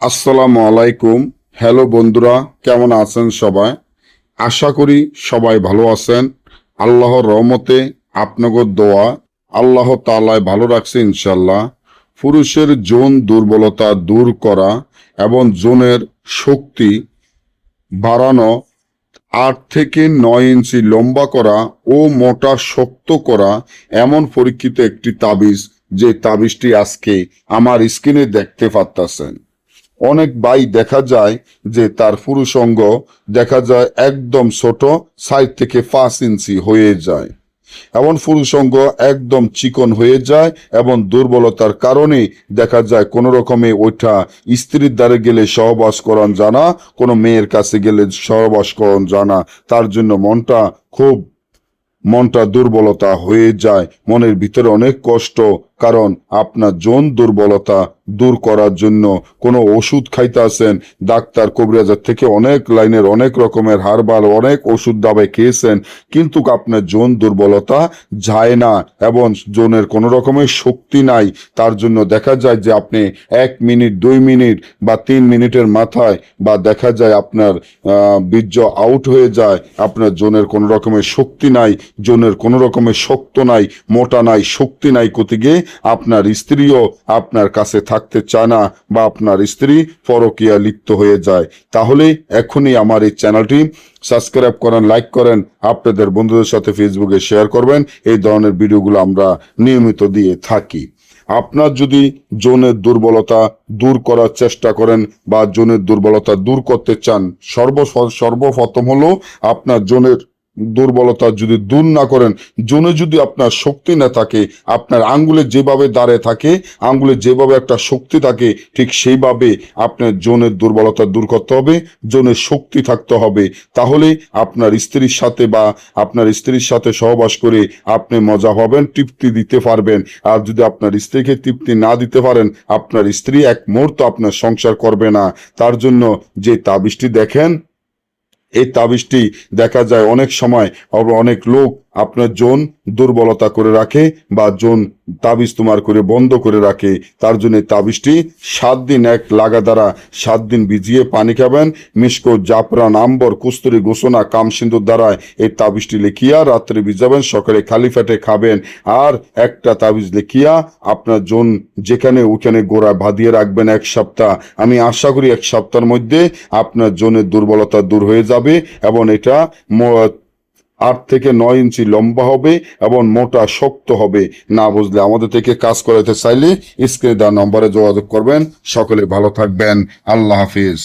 আসসালামু আলাইকুম। হ্যালো বন্ধুরা, কেমন আছেন সবাই? আশা করি সবাই ভালো আছেন। আল্লাহর রহমতে আপনাদের দোয়া আল্লাহ তাআলায় ভালো রাখছে ইনশাল্লাহ। পুরুষের যৌন দুর্বলতা দূর করা এবং যৌনের শক্তি বাড়ানো, 8 থেকে 9 ইঞ্চি লম্বা করা ও মোটা শক্ত করা এমন পরীক্ষিত একটি তাবিজ, যে তাবিজটি আজকে আমার স্ক্রিনে দেখতে পাচ্ছেন। অনেক ভাই দেখা যায় যে তার পুরুষ অঙ্গ দেখা যায় একদম ছোট, 4 থেকে 5 ইঞ্চি হয়ে যায়। এমন পুরুষ অঙ্গ একদম চিকন হয়ে যায় এবং দুর্বলতার কারণে দেখা যায় কোনো রকমে ওইটা স্ত্রীর দ্বারে গেলে সহবাস করান জানা, কোনো মেয়ের কাছে গেলে সহবাস করান জানা, তার জন্য মনটা দুর্বলতা হয়ে যায়, মনের ভিতরে অনেক কষ্ট। কারণ আপনার যৌন দুর্বলতা দূর করার জন্য কোনো ওষুধ খাইতে আছেন, ডাক্তার কবিরাজের থেকে অনেক লাইনের অনেক রকমের হারবাল অনেক ওষুধ দাবাই খেয়েছেন, কিন্তু আপনার যৌন দুর্বলতা যায় না এবং যৌনের কোনো রকমের শক্তি নাই। তার জন্য দেখা যায় যে আপনি 1 মিনিট 2 মিনিট বা 3 মিনিটের মাথায় বা দেখা যায় আপনার বীর্য আউট হয়ে যায়, আপনার যৌনের কোনো রকমের শক্তি নাই, যৌনের কোনো রকমের শক্ত নাই, মোটা নাই, শক্তি নাই, কোতিকে আপনার স্ত্রীও আপনার কাছে থাকতে চায় না বা আপনার স্ত্রী পরকীয়া লিপ্ত হয়ে যায়। তাহলে এখনই আমার এই চ্যানেলটি সাবস্ক্রাইব করেন, লাইক করেন, আপনাদের বন্ধুদের সাথে ফেসবুকে শেয়ার করবেন। এই ধরনের ভিডিওগুলো আমরা নিয়মিত দিয়ে থাকি। আপনার যদি যৌনের দুর্বলতা দূর করার চেষ্টা করেন বা যৌনের দুর্বলতা দূর করতে চান, সর্বপ্রথম হলো আপনার যৌনের দুর্বলতা যদি দূর না করেন, যৌনে যদি আপনার শক্তি না থাকে, আপনার আঙ্গুলে যেভাবে দাঁড়িয়ে থাকে, আঙ্গুলে যেভাবে একটা শক্তি থাকে, ঠিক সেইভাবে আপনার যৌনের দুর্বলতা দূর করতে হবে, যৌনের শক্তি থাকতে হবে। তাহলে আপনার স্ত্রীর সাথে সহবাস করে আপনি মজা পাবেন, তৃপ্তি দিতে পারবেন। আর যদি আপনার স্ত্রীকে তৃপ্তি না দিতে পারেন, আপনার স্ত্রী এক মুহূর্ত আপনার সংসার করবে না। তার জন্য যে তাবিজটি দেখেন, এই তাবিজটি দেখা যায় অনেক সময় অনেক লোক আপনার যৌন দুর্বলতা করে রাখে বা যৌন তাবিজ তোমার করে বন্ধ করে রাখে। তার জন্য তাবিজটি 7 দিন এক লাগা দ্বারা 7 দিন ভিজিয়ে পানি খাবেন, মিশকো জাফরান আম্বর কস্তুরি গোসনা কাম সিন্দুর দ্বারা এই তাবিজটি লিখিয়া রাত্রে ভিজাবেন, সকালে খালি পেটে খাবেন। আর একটা তাবিজ লিখিয়া আপনার যৌন যেখানে ওখানে গোড়া বাঁধিয়ে রাখবেন 1 সপ্তাহ। আমি আশা করি 1 সপ্তাহের মধ্যে আপনার যৌনের দুর্বলতা দূর হয়ে যাবে এবং এটা 8 থেকে 9 ইঞ্চি লম্বা হবে এবং মোটা শক্ত হবে। না বুঝলে আমাদের থেকে কাজ করাতে চাইলে স্ক্রিনে দেওয়া নম্বরে যোগাযোগ করবেন। সকলে ভালো থাকবেন। আল্লাহ হাফিজ।